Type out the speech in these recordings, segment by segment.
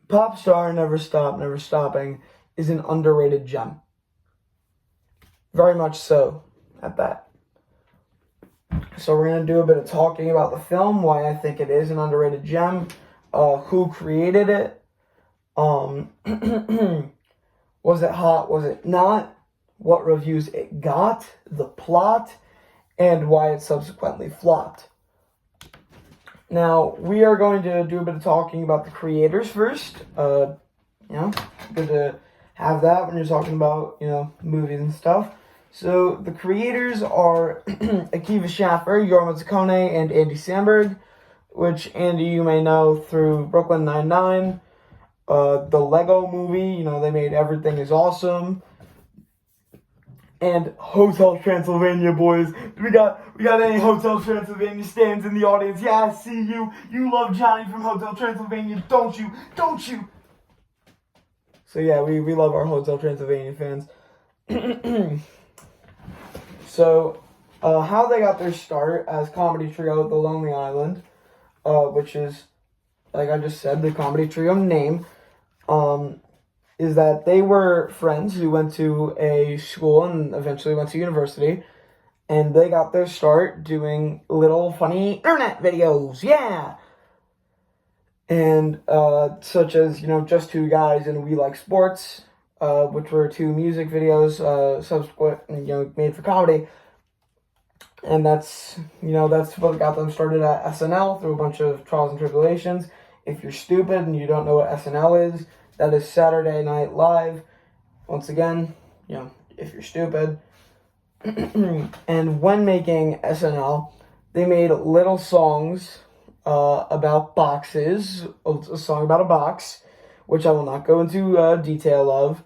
Popstar, Never Stop, Never Stopping is an underrated gem. Very much so, at that. So we're going to do a bit of talking about the film, why I think it is an underrated gem, who created it, was it hot, was it not, what reviews it got, the plot, and why it subsequently flopped. Now, we are going to do a bit of talking about the creators first. Good to have that when you're talking about, movies and stuff. So, the creators are Akiva Schaffer, Jorma Taccone, and Andy Samberg, which Andy you may know through Brooklyn Nine-Nine, the Lego movie, they made Everything is Awesome, and Hotel Transylvania, boys. We got any Hotel Transylvania stands in the audience? Yeah, I see you. You love Johnny from Hotel Transylvania, don't you? Don't you? So yeah, we love our Hotel Transylvania fans. So, how they got their start as comedy trio, The Lonely Island, which is, like I just said, the comedy trio name, is that they were friends who went to a school and eventually went to university, and they got their start doing little funny internet videos, yeah! And, such as, Just Two Guys and We Like Sports, which were two music videos, subsequent, made for comedy. And that's what got them started at SNL through a bunch of trials and tribulations. If you're stupid and you don't know what SNL is, that is Saturday Night Live. Once again, if you're stupid. And when making SNL, they made little songs about boxes. A song about a box, which I will not go into detail of.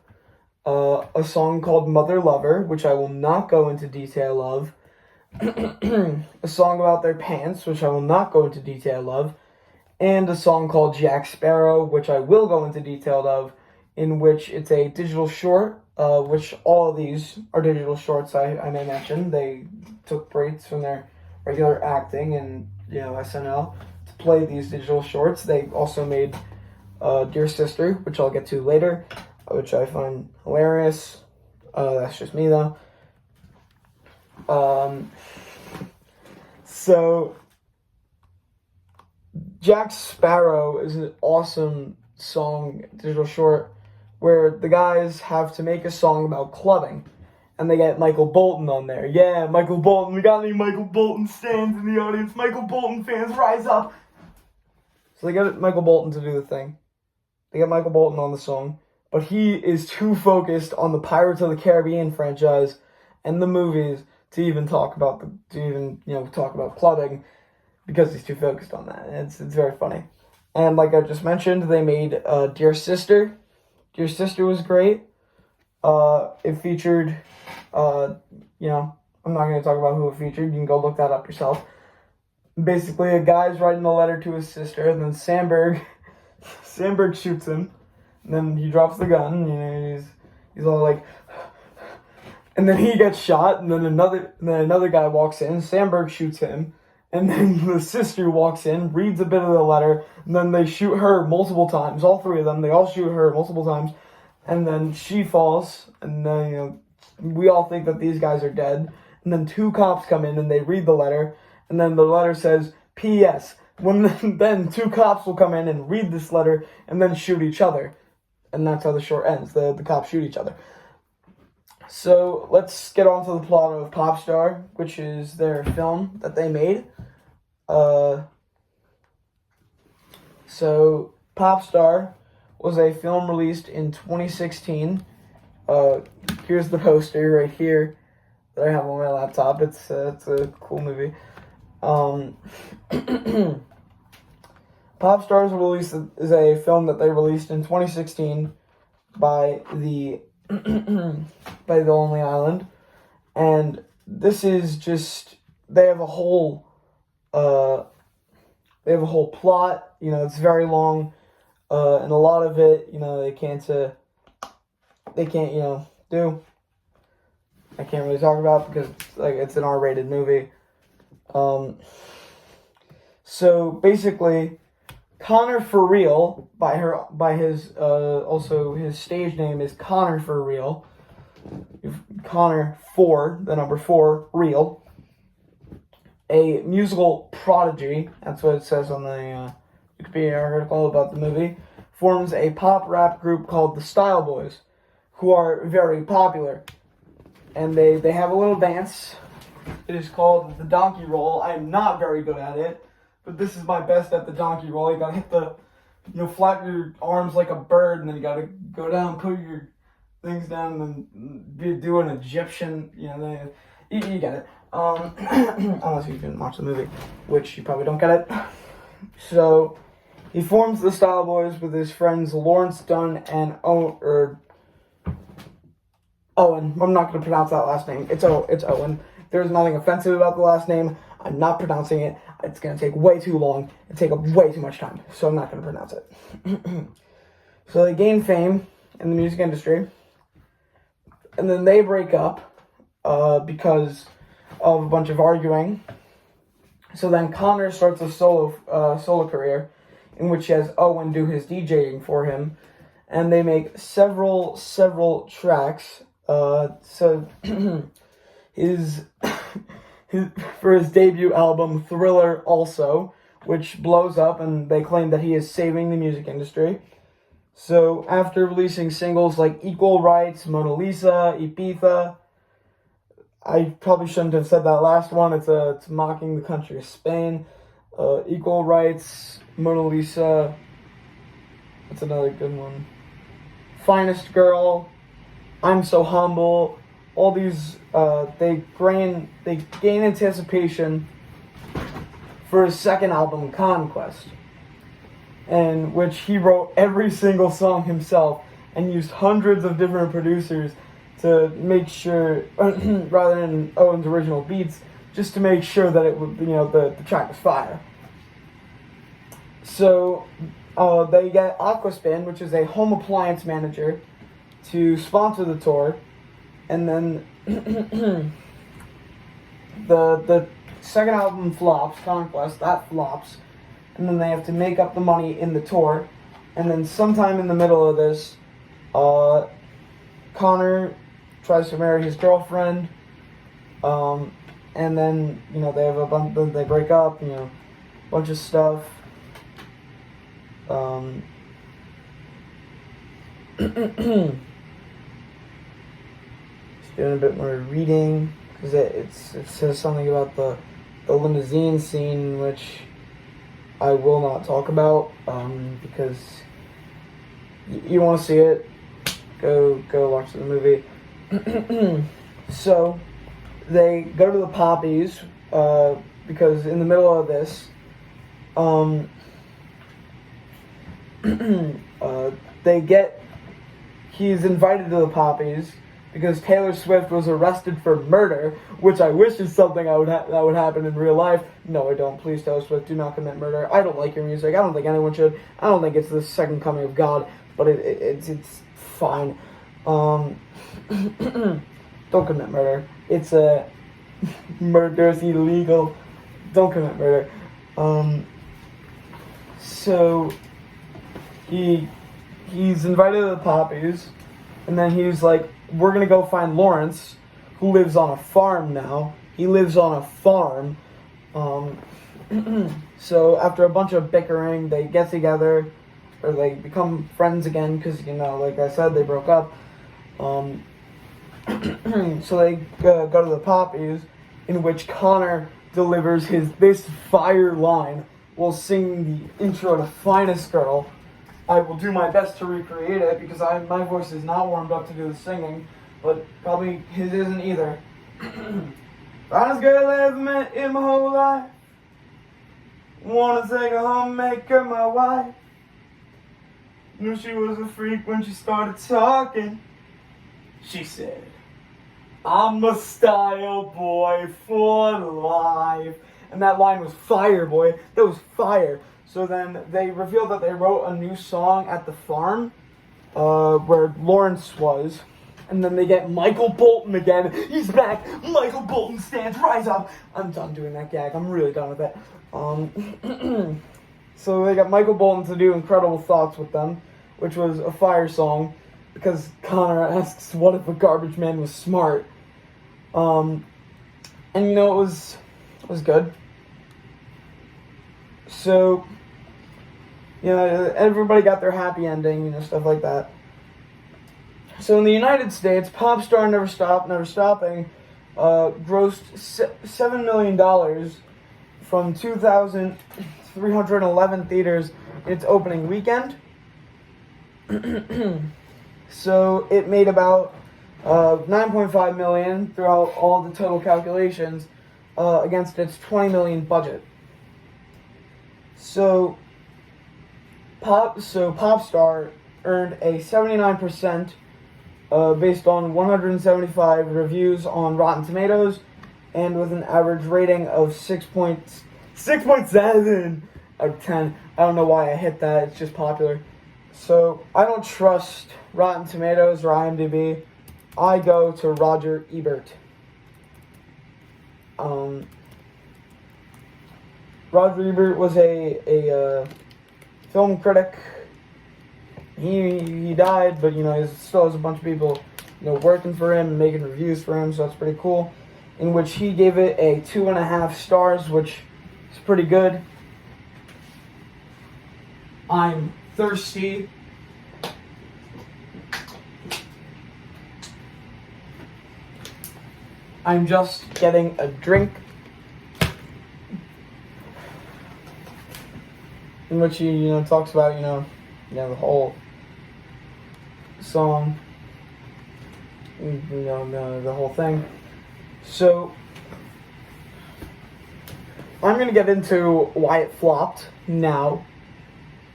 A song called Mother Lover, which I will not go into detail of. A song about their pants, which I will not go into detail of. And a song called Jack Sparrow, which I will go into detail of, in which it's a digital short, which all of these are digital shorts, I may mention. They took breaks from their regular acting and, SNL to play these digital shorts. They also made Dear Sister, which I'll get to later, which I find hilarious. That's just me, though. So Jack Sparrow is an awesome song, digital short, where the guys have to make a song about clubbing, and they get Michael Bolton on there. Yeah, Michael Bolton. We got any Michael Bolton stands in the audience? Michael Bolton fans, rise up! So they get Michael Bolton to do the thing. They get Michael Bolton on the song, but he is too focused on the Pirates of the Caribbean franchise and the movies to even talk about clubbing, because he's too focused on that. It's very funny. And like I just mentioned, they made Dear Sister. Dear Sister was great. It featured, I'm not going to talk about who it featured. You can go look that up yourself. Basically, a guy's writing a letter to his sister, and then Samberg shoots him. And then he drops the gun, he's all like... And then he gets shot, and then another guy walks in, Samberg shoots him, and then the sister walks in, reads a bit of the letter, and then they shoot her multiple times. All three of them, they all shoot her multiple times, and then she falls, and then, we all think that these guys are dead, and then two cops come in, and they read the letter, and then the letter says, P.S. Then two cops will come in and read this letter, and then shoot each other. And that's how the short ends. The cops shoot each other. So let's get on to the plot of Popstar, which is their film that they made. So Popstar was a film released in 2016. Here's the poster right here that I have on my laptop. It's a cool movie. Popstar is a film that they released in 2016 by the Lonely Island, and this is just they have a whole plot. It's very long, and a lot of it, they can't do. I can't really talk about because it's an R-rated movie. So basically, Connor For Real by his also his stage name is Connor For Real. Connor 4, the number 4, Real. A musical prodigy, that's what it says on the Wikipedia article about the movie, forms a pop rap group called the Style Boys, who are very popular. And they have a little dance. It is called the donkey roll. I am not very good at it, but this is my best at the donkey roll. You gotta hit flap your arms like a bird, and then you gotta go down, put your things down, and then do an Egyptian, you get it. Unless you didn't watch the movie, which you probably don't get it. So, he forms the Style Boys with his friends Lawrence Dunn and Owen. I'm not going to pronounce that last name. It's Owen. There's nothing offensive about the last name. I'm not pronouncing it. It's going to take way too long and take up way too much time, so I'm not going to pronounce it. So they gain fame in the music industry, and then they break up because of a bunch of arguing. So then Connor starts a solo career in which he has Owen do his DJing for him, and they make several tracks. So his for his debut album Thriller also, which blows up, and they claim that he is saving the music industry. So after releasing singles like Equal Rights, Mona Lisa, Ibiza, I probably shouldn't have said that last one. It's mocking the country of Spain. Equal Rights, Mona Lisa. That's another good one. Finest Girl, I'm So Humble. All these they gain anticipation for his second album, Conquest, in which he wrote every single song himself and used hundreds of different producers to make sure, rather than Owen's original beats, just to make sure that it would, the track was fire. So they get Aquaspin, which is a home appliance manager, to sponsor the tour, and then the second album flops, Conquest, that flops, and then they have to make up the money in the tour, and then sometime in the middle of this, Connor tries to marry his girlfriend, and then, they have they break up, bunch of stuff. Just doing a bit more reading, because it says something about the limousine scene, which I will not talk about, because you want to see it, go watch the movie. So they go to the Poppies, because in the middle of this, he's invited to the Poppies because Taylor Swift was arrested for murder, which I wish is something that would happen in real life. No, I don't. Please, Taylor Swift, do not commit murder. I don't like your music. I don't think anyone should. I don't think it's the second coming of God, but it's fine. Don't commit murder. It's murder's illegal. Don't commit murder. So he's invited to the Poppies, and then he's like, we're gonna go find Lawrence, who lives on a farm now. He lives on a farm. So after a bunch of bickering, they get together, or they become friends again, because, like I said, they broke up. So they go to the Poppies, in which Connor delivers this fire line while singing the intro to Finest Girl. I will do my best to recreate it, because my voice is not warmed up to do the singing, but probably his isn't either. Finest girl I ever met in my whole life. Wanna take her home, make her my wife. Knew she was a freak when she started talking. She said, I'm a style boy for life. And that line was fire, boy. That was fire. So then they revealed that they wrote a new song at the farm, where Lawrence was. And then they get Michael Bolton again. He's back. Michael Bolton stands. Rise up. I'm done doing that gag. I'm really done with it. So they got Michael Bolton to do Incredible Thoughts with them, which was a fire song, because Connor asks, what if a garbage man was smart? And it was good. So, everybody got their happy ending, stuff like that. So in the United States, Popstar Never Stop, Never Stopping grossed $7 million from 2,311 theaters in its opening weekend. So it made about $9.5 million throughout all the total calculations against its $20 million budget. So Popstar earned a 79% based on 175 reviews on Rotten Tomatoes, and with an average rating of 6.7 out of 10. I don't know why I hit that, it's just popular. So I don't trust Rotten Tomatoes or IMDb. I go to Roger Ebert. Roger Ebert was a film critic. He died, but he still has a bunch of people working for him and making reviews for him, so that's pretty cool. In which he gave it a 2.5 stars, which is pretty good. I'm thirsty. I'm just getting a drink. In which he talks about the whole song, the whole thing. So I'm gonna get into why it flopped now.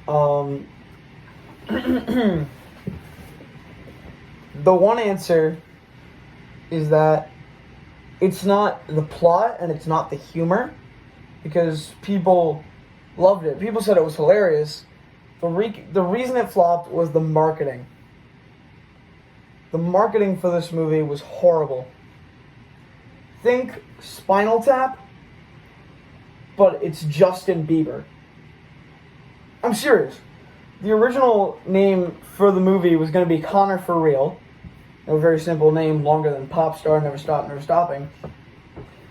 The one answer is that it's not the plot and it's not the humor, because people loved it. People said it was hilarious. The reason it flopped was the marketing. The marketing for this movie was horrible. Think Spinal Tap, but it's Justin Bieber. I'm serious. The original name for the movie was going to be Connor for Real. A very simple name, longer than Popstar, Never Stop, Never Stopping.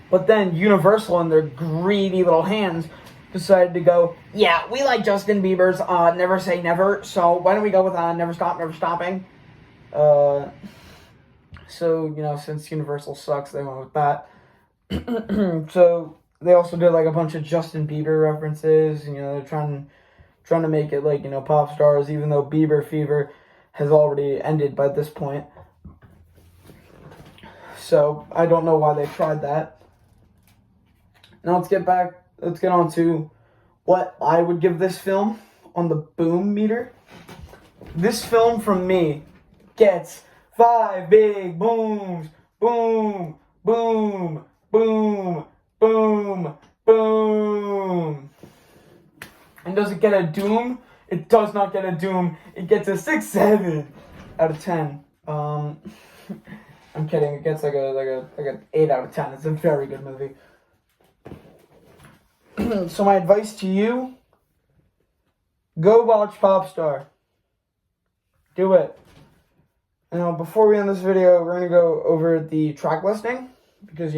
But then Universal, in their greedy little hands, decided to go, yeah, we like Justin Bieber's Never Say Never, so why don't we go with Never Stop, Never Stopping? So, since Universal sucks, they went with that. So, they also did, a bunch of Justin Bieber references, they're trying to make it pop stars, even though Bieber fever has already ended by this point. So, I don't know why they tried that. Now, let's get on to what I would give this film on the boom meter. This film, from me, gets 5 big booms. Boom, boom, boom, boom, boom. And does it get a doom? It does not get a doom. It gets a 6-7 out of 10. I'm kidding. It gets like an 8 out of 10. It's a very good movie. So my advice to you, go watch Popstar. Do it. Now, before we end this video, we're going to go over the track listing, because,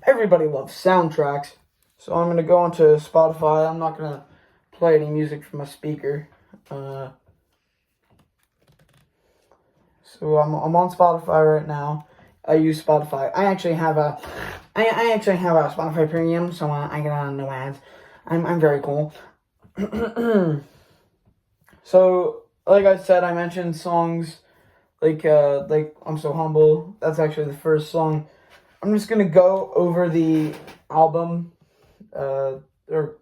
everybody loves soundtracks. So I'm going to go onto Spotify. I'm not going to play any music from a speaker. So I'm on Spotify right now. I use Spotify. I actually have a Spotify Premium, so I get on no ads. I'm very cool. So, like I said, I mentioned songs like I'm So Humble. That's actually the first song. I'm just gonna go over the album,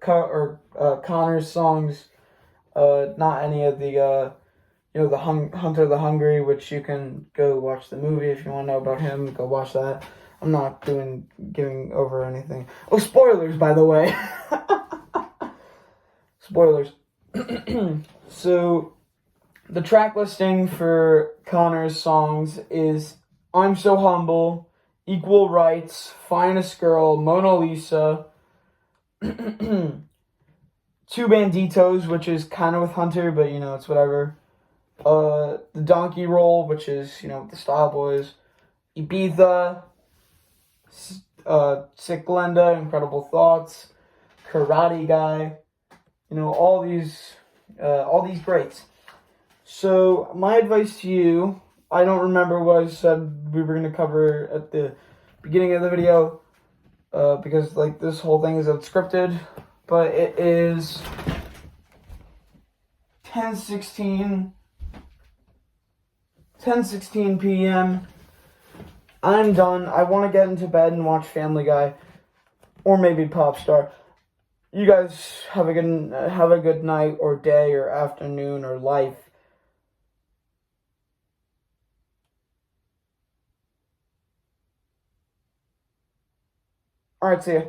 Connor's songs. Not any of the the Hunter the Hungry, which you can go watch the movie if you want to know about him. Go watch that. I'm not giving over anything. Oh, spoilers, by the way. Spoilers. So, the track listing for Connor's songs is I'm So Humble, Equal Rights, Finest Girl, Mona Lisa, Two Banditos, which is kind of with Hunter, but, you know, it's whatever. The Donkey Roll, which is, you know, the Style Boys. Ibiza, Sick Glenda, Incredible Thoughts, Karate Guy, you know, all these greats. So my advice to you, I don't remember what I said we were going to cover at the beginning of the video, because like this whole thing is unscripted, but it is 10:16 p.m. I'm done. I want to get into bed and watch Family Guy, or maybe Popstar. You guys have a good night or day or afternoon or life. All right, see ya.